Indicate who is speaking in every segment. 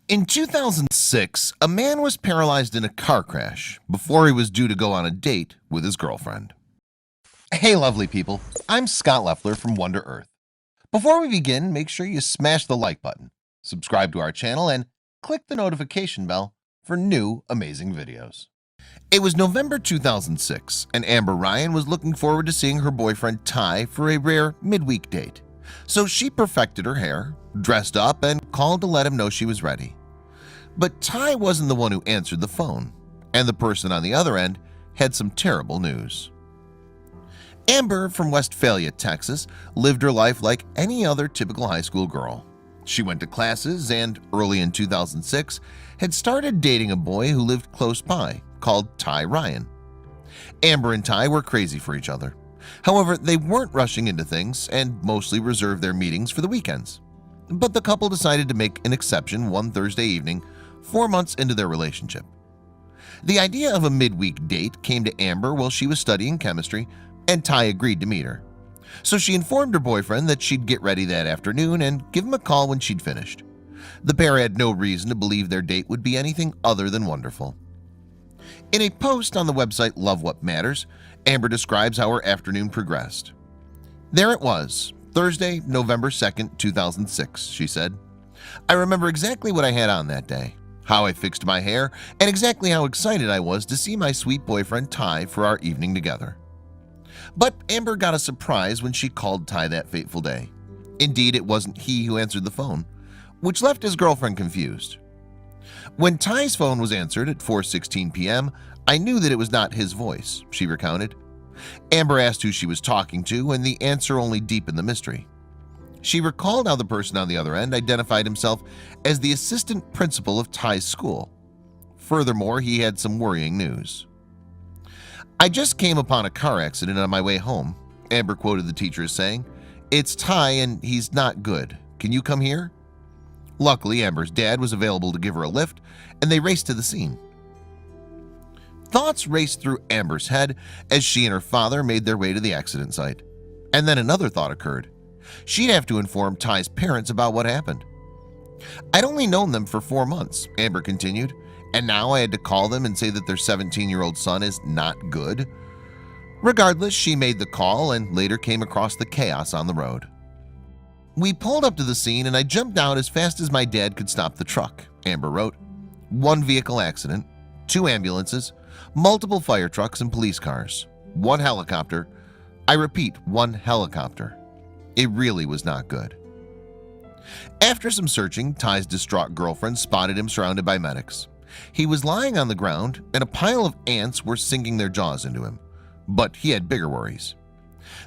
Speaker 1: In 2006, a man was paralyzed in a car crash before he was due to go on a date with his girlfriend. Hey lovely people, I'm Scott Leffler from Wonder Earth. Before we begin, make sure you smash the like button, subscribe to our channel, and click the notification bell for new amazing videos. It was November 2006, and Amber Ryan was looking forward to seeing her boyfriend Ty for a rare midweek date. So she perfected her hair, dressed up, and called to let him know she was ready. But Ty wasn't the one who answered the phone, and the person on the other end had some terrible news. Amber from Westphalia, Texas, lived her life like any other typical high school girl. She went to classes and, early in 2006, had started dating a boy who lived close by, called Ty Ryan. Amber and Ty were crazy for each other. However, they weren't rushing into things and mostly reserved their meetings for the weekends. But the couple decided to make an exception one Thursday evening, 4 months into their relationship. The idea of a midweek date came to Amber while she was studying chemistry, and Ty agreed to meet her. So she informed her boyfriend that she'd get ready that afternoon and give him a call when she'd finished. The pair had no reason to believe their date would be anything other than wonderful. In a post on the website Love What Matters, Amber describes how her afternoon progressed. There it was, Thursday, November 2nd, 2006, she said. I remember exactly what I had on that day, how I fixed my hair, and exactly how excited I was to see my sweet boyfriend Ty for our evening together. But Amber got a surprise when she called Ty that fateful day. Indeed, it wasn't he who answered the phone, which left his girlfriend confused. When Ty's phone was answered at 4:16 p.m., I knew that it was not his voice, she recounted. Amber asked who she was talking to, and the answer only deepened the mystery. She recalled how the person on the other end identified himself as the assistant principal of Ty's school. Furthermore, he had some worrying news. I just came upon a car accident on my way home, Amber quoted the teacher as saying. It's Ty and he's not good. Can you come here? Luckily, Amber's dad was available to give her a lift, and they raced to the scene. Thoughts raced through Amber's head as she and her father made their way to the accident site. And then another thought occurred. She'd have to inform Ty's parents about what happened. I'd only known them for 4 months, Amber continued, and now I had to call them and say that their 17-year-old son is not good. Regardless, she made the call and later came across the chaos on the road. We pulled up to the scene and I jumped out as fast as my dad could stop the truck, Amber wrote. 1 vehicle accident, 2 ambulances, multiple fire trucks and police cars, 1 helicopter. I repeat, 1 helicopter. It really was not good. After some searching, Ty's distraught girlfriend spotted him surrounded by medics. He was lying on the ground and a pile of ants were sinking their jaws into him, but he had bigger worries.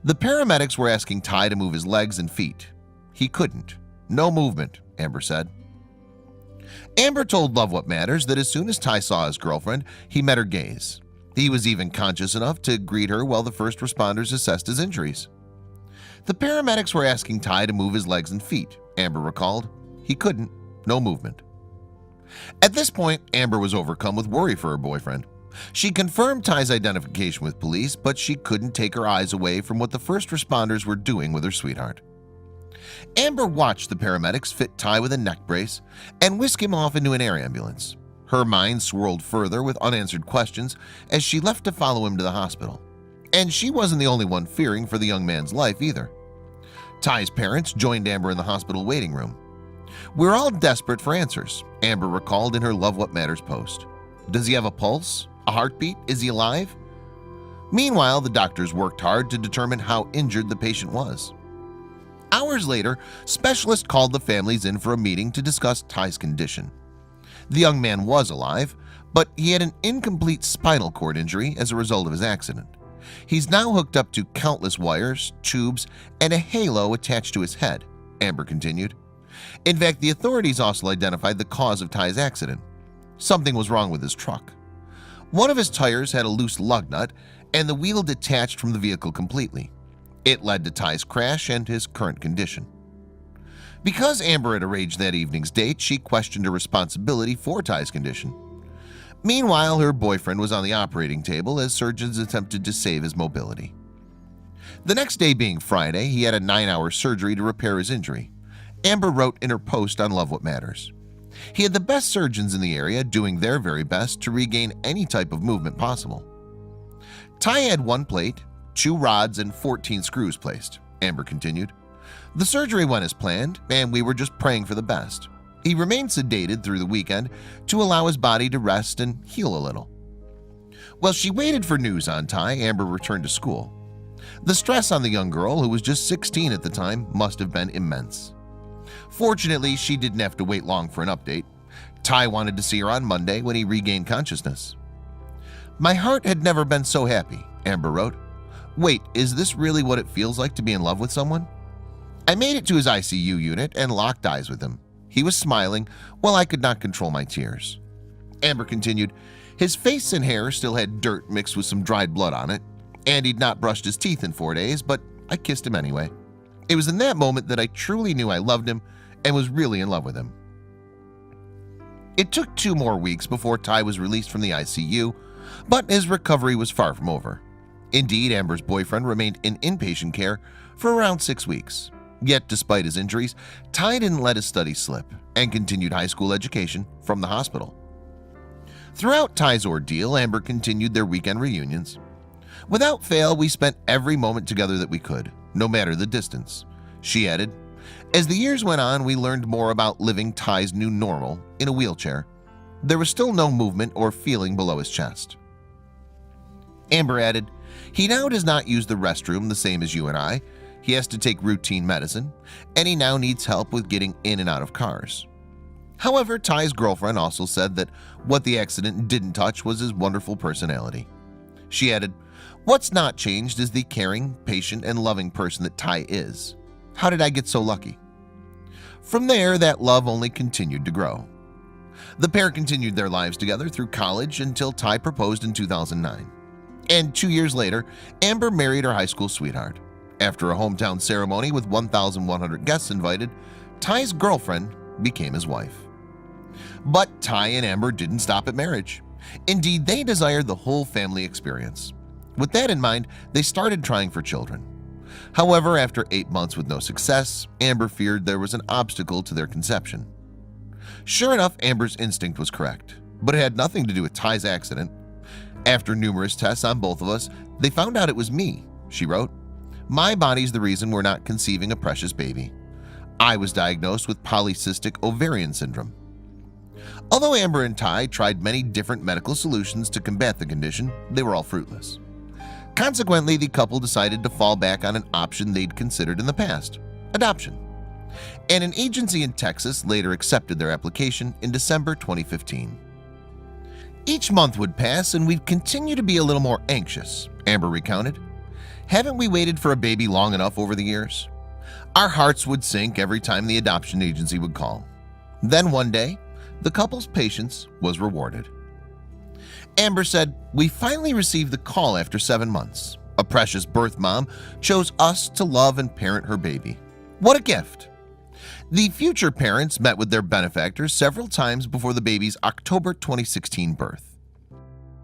Speaker 1: The paramedics were asking Ty to move his legs and feet. He couldn't. No movement, Amber said. Amber told Love What Matters that as soon as Ty saw his girlfriend, he met her gaze. He was even conscious enough to greet her while the first responders assessed his injuries. The paramedics were asking Ty to move his legs and feet, Amber recalled. He couldn't. No movement. At this point, Amber was overcome with worry for her boyfriend. She confirmed Ty's identification with police, but she couldn't take her eyes away from what the first responders were doing with her sweetheart. Amber watched the paramedics fit Ty with a neck brace and whisk him off into an air ambulance. Her mind swirled further with unanswered questions as she left to follow him to the hospital. And she wasn't the only one fearing for the young man's life either. Ty's parents joined Amber in the hospital waiting room. We're all desperate for answers, Amber recalled in her Love What Matters post. Does he have a pulse? A heartbeat? Is he alive? Meanwhile, the doctors worked hard to determine how injured the patient was. Hours later, specialists called the families in for a meeting to discuss Ty's condition. The young man was alive, but he had an incomplete spinal cord injury as a result of his accident. He's now hooked up to countless wires, tubes, and a halo attached to his head, Amber continued. In fact, the authorities also identified the cause of Ty's accident. Something was wrong with his truck. One of his tires had a loose lug nut, and the wheel detached from the vehicle completely. It led to Ty's crash and his current condition. Because Amber had arranged that evening's date, she questioned her responsibility for Ty's condition. Meanwhile, her boyfriend was on the operating table as surgeons attempted to save his mobility. The next day being Friday, he had a 9-hour surgery to repair his injury. Amber wrote in her post on Love What Matters. He had the best surgeons in the area doing their very best to regain any type of movement possible. Ty had 1 plate, 2 rods, and 14 screws placed, Amber continued. The surgery went as planned, and we were just praying for the best. He remained sedated through the weekend to allow his body to rest and heal a little. While she waited for news on Ty, Amber returned to school. The stress on the young girl, who was just 16 at the time, must have been immense. Fortunately, she didn't have to wait long for an update. Ty wanted to see her on Monday when he regained consciousness. My heart had never been so happy, Amber wrote. Wait, is this really what it feels like to be in love with someone? I made it to his ICU unit and locked eyes with him. He was smiling while I could not control my tears. Amber continued, his face and hair still had dirt mixed with some dried blood on it, and he'd not brushed his teeth in 4 days, but I kissed him anyway. It was in that moment that I truly knew I loved him and was really in love with him. It took 2 more weeks before Ty was released from the ICU, but his recovery was far from over. Indeed, Amber's boyfriend remained in inpatient care for around 6 weeks. Yet, despite his injuries, Ty didn't let his studies slip and continued high school education from the hospital. Throughout Ty's ordeal, Amber continued their weekend reunions. Without fail, we spent every moment together that we could, no matter the distance. She added, as the years went on, we learned more about living Ty's new normal in a wheelchair. There was still no movement or feeling below his chest. Amber added, he now does not use the restroom the same as you and I. He has to take routine medicine, and he now needs help with getting in and out of cars. However, Ty's girlfriend also said that what the accident didn't touch was his wonderful personality. She added, what's not changed is the caring, patient, and loving person that Ty is. How did I get so lucky? From there, that love only continued to grow. The pair continued their lives together through college until Ty proposed in 2009. And 2 years later, Amber married her high school sweetheart. After a hometown ceremony with 1,100 guests invited, Ty's girlfriend became his wife. But Ty and Amber didn't stop at marriage. Indeed, they desired the whole family experience. With that in mind, they started trying for children. However, after 8 months with no success, Amber feared there was an obstacle to their conception. Sure enough, Amber's instinct was correct, but it had nothing to do with Ty's accident. After numerous tests on both of us, they found out it was me, she wrote. My body's the reason we're not conceiving a precious baby. I was diagnosed with polycystic ovarian syndrome. Although Amber and Ty tried many different medical solutions to combat the condition, they were all fruitless. Consequently, the couple decided to fall back on an option they'd considered in the past, adoption. And an agency in Texas later accepted their application in December 2015. Each month would pass and we'd continue to be a little more anxious, Amber recounted. Haven't we waited for a baby long enough over the years? Our hearts would sink every time the adoption agency would call. Then one day, the couple's patience was rewarded. Amber said, we finally received the call after 7 months. A precious birth mom chose us to love and parent her baby. What a gift! The future parents met with their benefactors several times before the baby's October 2016 birth.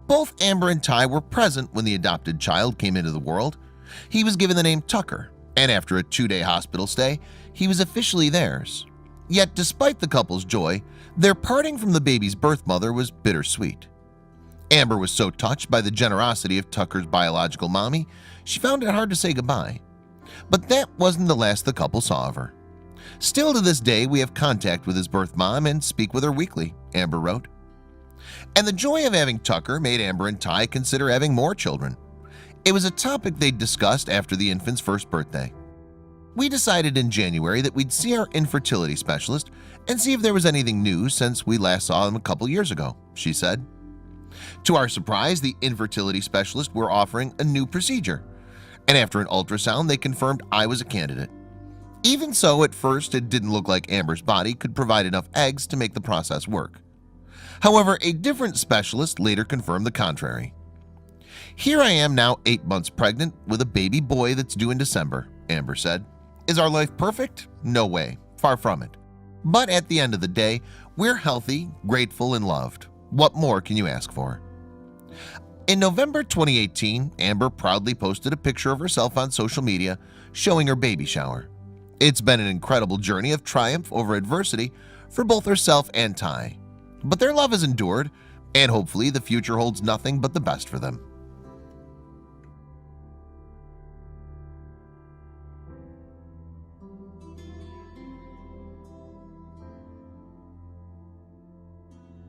Speaker 1: Both Amber and Ty were present when the adopted child came into the world. He was given the name Tucker, and after a 2-day hospital stay, he was officially theirs. Yet despite the couple's joy, their parting from the baby's birth mother was bittersweet. Amber was so touched by the generosity of Tucker's biological mommy, she found it hard to say goodbye. But that wasn't the last the couple saw of her. Still to this day, we have contact with his birth mom and speak with her weekly, Amber wrote. And the joy of having Tucker made Amber and Ty consider having more children. It was a topic they'd discussed after the infant's first birthday. We decided in January that we'd see our infertility specialist and see if there was anything new since we last saw him a couple years ago, she said. To our surprise, the infertility specialist were offering a new procedure, and after an ultrasound, they confirmed I was a candidate. Even so, at first, it didn't look like Amber's body could provide enough eggs to make the process work. However, a different specialist later confirmed the contrary. Here I am now 8 months pregnant with a baby boy that's due in December, Amber said. Is our life perfect? No way, far from it. But at the end of the day, we're healthy, grateful, and loved. What more can you ask for? In November 2018, Amber proudly posted a picture of herself on social media showing her baby shower. It's been an incredible journey of triumph over adversity for both herself and Ty, but their love has endured, and hopefully the future holds nothing but the best for them.